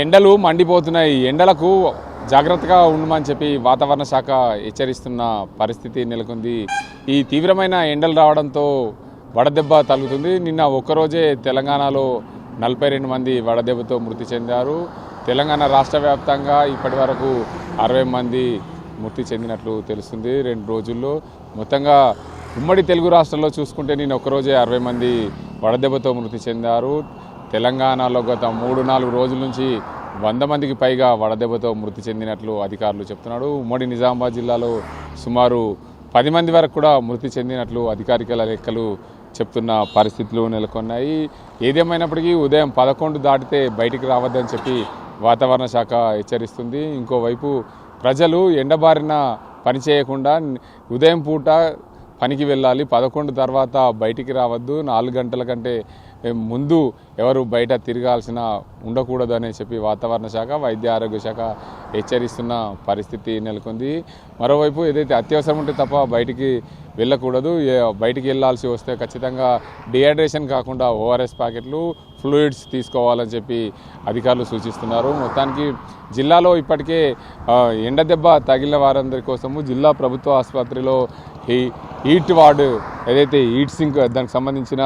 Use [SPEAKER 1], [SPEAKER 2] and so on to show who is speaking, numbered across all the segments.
[SPEAKER 1] ఎండలు మండిపోతున్నాయి. ఎండలకు జాగ్రత్తగా ఉండమని చెప్పి వాతావరణ శాఖ హెచ్చరిస్తున్న పరిస్థితి నెలకొంది. ఈ తీవ్రమైన ఎండలు రావడంతో వడదెబ్బ తగులుతుంది. నిన్న ఒక్కరోజే తెలంగాణలో 42 మంది వడదెబ్బతో మృతి చెందారు. తెలంగాణ రాష్ట్ర వ్యాప్తంగా ఇప్పటి వరకు 60 మంది మృతి చెందినట్లు తెలుస్తుంది. 2 రోజుల్లో మొత్తంగా ఉమ్మడి తెలుగు రాష్ట్రాల్లో చూసుకుంటే నిన్న ఒక్కరోజే 60 మంది వడదెబ్బతో మృతి చెందారు. తెలంగాణలో గత 3-4 రోజుల నుంచి 100 మందికి పైగా వడదెబ్బతో మృతి చెందినట్లు అధికారులు చెప్తున్నారు. ఉమ్మడి నిజామాబాద్ జిల్లాలో సుమారు 10 మంది వరకు కూడా మృతి చెందినట్లు అధికారిక లెక్కలు చెప్తున్న పరిస్థితులు నెలకొన్నాయి. ఏదేమైనప్పటికీ ఉదయం 11 దాటితే బయటికి రావద్దని చెప్పి వాతావరణ శాఖ హెచ్చరిస్తుంది. ఇంకోవైపు ప్రజలు ఎండబారిన పని చేయకుండా ఉదయం పూట పనికి వెళ్ళాలి, 11 తర్వాత బయటికి రావద్దు, 4 గంటల కంటే ముందు ఎవరు బయట తిరగాల్సిన ఉండకూడదు అని చెప్పి వాతావరణ శాఖ, వైద్య ఆరోగ్య శాఖ హెచ్చరిస్తున్న పరిస్థితి నెలకొంది. మరోవైపు ఏదైతే అత్యవసరం ఉంటే తప్ప బయటికి వెళ్ళకూడదు, బయటికి వెళ్ళాల్సి వస్తే ఖచ్చితంగా డిహైడ్రేషన్ కాకుండా ఓఆర్ఎస్ ప్యాకెట్లు, ఫ్లూయిడ్స్ తీసుకోవాలని చెప్పి అధికారులు సూచిస్తున్నారు. మొత్తానికి జిల్లాలో ఇప్పటికే ఎండదెబ్బ తగిలిన వారందరి కోసము జిల్లా ప్రభుత్వ ఆసుపత్రిలో హీట్ వార్డు ఏదైతే హీట్ సింక్ దానికి సంబంధించిన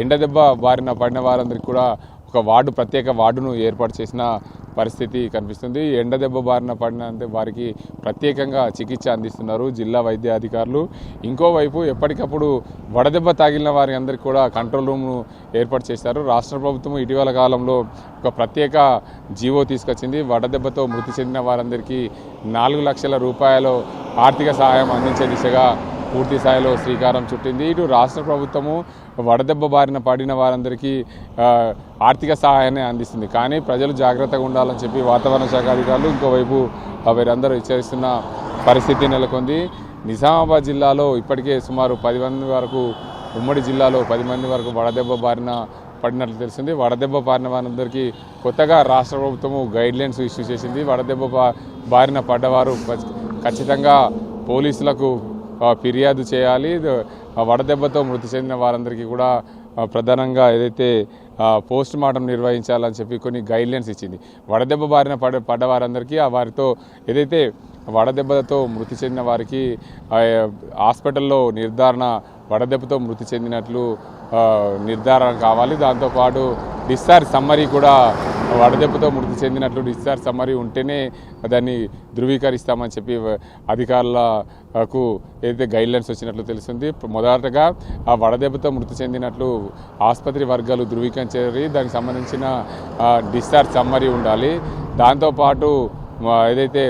[SPEAKER 1] ఎండదెబ్బ బారిన పడిన వారందరికీ కూడా ఒక వార్డు, ప్రత్యేక వార్డును ఏర్పాటు చేసిన పరిస్థితి కనిపిస్తుంది. ఎండదెబ్బ బారిన పడిన వారికి ప్రత్యేకంగా చికిత్స అందిస్తున్నారు జిల్లా వైద్య అధికారులు. ఇంకోవైపు ఎప్పటికప్పుడు వడదెబ్బ తాగిన వారి అందరికీ కూడా కంట్రోల్ రూమ్ను ఏర్పాటు చేశారు. రాష్ట్ర ప్రభుత్వం ఇటీవల కాలంలో ఒక ప్రత్యేక జీవో తీసుకొచ్చింది. వడదెబ్బతో మృతి చెందిన వారందరికీ 4 లక్షల రూపాయలు ఆర్థిక సహాయం అందించే దిశగా పూర్తి స్థాయిలో శ్రీకారం చుట్టింది. ఇటు రాష్ట్ర ప్రభుత్వము వడదెబ్బ బారిన పడిన వారందరికీ ఆర్థిక సహాయాన్ని అందిస్తుంది. కానీ ప్రజలు జాగ్రత్తగా ఉండాలని చెప్పి వాతావరణ శాఖ అధికారులు ఇంకోవైపు వీరందరూ హెచ్చరిస్తున్న పరిస్థితి నెలకొంది. నిజామాబాద్ జిల్లాలో ఇప్పటికే సుమారు 10 మంది వరకు, ఉమ్మడి జిల్లాలో 10 మంది వరకు వడదెబ్బ బారిన పడినట్లు తెలిసింది. వడదెబ్బ బారిన వారందరికీ కొత్తగా రాష్ట్ర ప్రభుత్వము గైడ్లైన్స్ ఇష్యూ చేసింది. వడదెబ్బ బారిన పడ్డవారు ఖచ్చితంగా పోలీసులకు ఫిర్యాదు చేయాలి. వడదెబ్బతో మృతి చెందిన వారందరికీ కూడా ప్రధానంగా ఏదైతే పోస్ట్ మార్టం నిర్వహించాలని చెప్పి కొన్ని గైడ్లైన్స్ ఇచ్చింది. వడదెబ్బ బారిన పడ్డ వారందరికీ వారితో ఏదైతే వడదెబ్బతో మృతి చెందిన వారికి హాస్పిటల్లో నిర్ధారణ, వడదెబ్బతో మృతి చెందినట్లు నిర్ధారణ కావాలి. దాంతోపాటు డిశ్చార్జ్ సమ్మరీ కూడా, వడదెబ్బతో మృతి చెందినట్లు డిశ్చార్జ్ సమ్మరీ ఉంటేనే దాన్ని ధృవీకరిస్తామని చెప్పి అధికారులకు ఏదైతే గైడ్లైన్స్ వచ్చినట్లు తెలిసింది. మొదటగా ఆ వడదెబ్బతో మృతి చెందినట్లు ఆసుపత్రి వర్గాలు ధృవీకరించారు. దానికి సంబంధించిన డిశ్చార్జ్ సమ్మరీ ఉండాలి. దాంతోపాటు ఏదైతే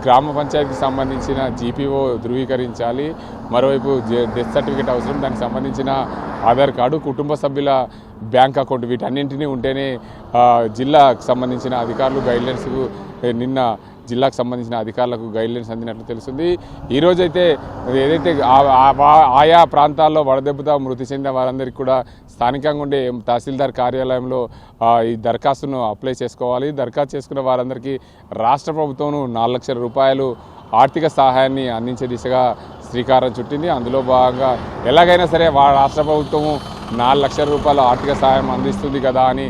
[SPEAKER 1] గ్రామ పంచాయతీకి సంబంధించిన జీపీఓ ధృవీకరించాలి. మరోవైపు డెత్ సర్టిఫికేట్ అవసరం, దానికి సంబంధించిన ఆధార్ కార్డు, కుటుంబ సభ్యుల బ్యాంక్ అకౌంట్, వీటన్నింటినీ ఉంటేనే జిల్లాకు సంబంధించిన అధికారులు గైడ్లైన్స్కు నిన్న జిల్లాకు సంబంధించిన అధికారులకు గైడ్లైన్స్ అందినట్లు తెలుస్తుంది. ఈరోజైతే ఏదైతే ఆయా ప్రాంతాల్లో వడదెబ్బతో మృతి చెందిన వారందరికీ కూడా స్థానికంగా ఉండే తహసీల్దార్ కార్యాలయంలో ఈ దరఖాస్తును అప్లై చేసుకోవాలి. దరఖాస్తు చేసుకున్న వారందరికీ రాష్ట్ర ప్రభుత్వం 4 లక్షల రూపాయలు ఆర్థిక సహాయాన్ని అందించే దిశగా శ్రీకారం చుట్టింది. అందులో భాగంగా ఎలాగైనా సరే రాష్ట్ర ప్రభుత్వము 4 లక్షల రూపాయల ఆర్థిక సహాయం అందిస్తుంది కదా అని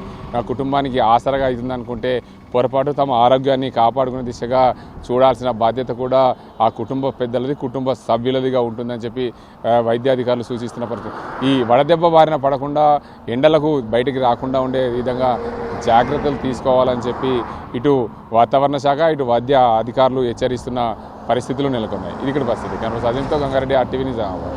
[SPEAKER 1] కుటుంబానికి ఆసరగా అవుతుంది అనుకుంటే పొరపాటు తమ ఆరోగ్యాన్ని కాపాడుకునే దిశగా చూడాల్సిన బాధ్యత కూడా ఆ కుటుంబ పెద్దలది, కుటుంబ సభ్యులదిగా ఉంటుందని చెప్పి వైద్యాధికారులు సూచిస్తున్న పరిస్థితి. ఈ వడదెబ్బ బారిన పడకుండా, ఎండలకు బయటికి రాకుండా ఉండే విధంగా జాగ్రత్తలు తీసుకోవాలని చెప్పి ఇటు వాతావరణ శాఖ, ఇటు వైద్య అధికారులు హెచ్చరిస్తున్న పరిస్థితులు నెలకొన్నాయి. ఇది ఇక్కడ పరిస్థితి. కనుక సజంతో గంగారెడ్డి, RTV నిజామాబాద్.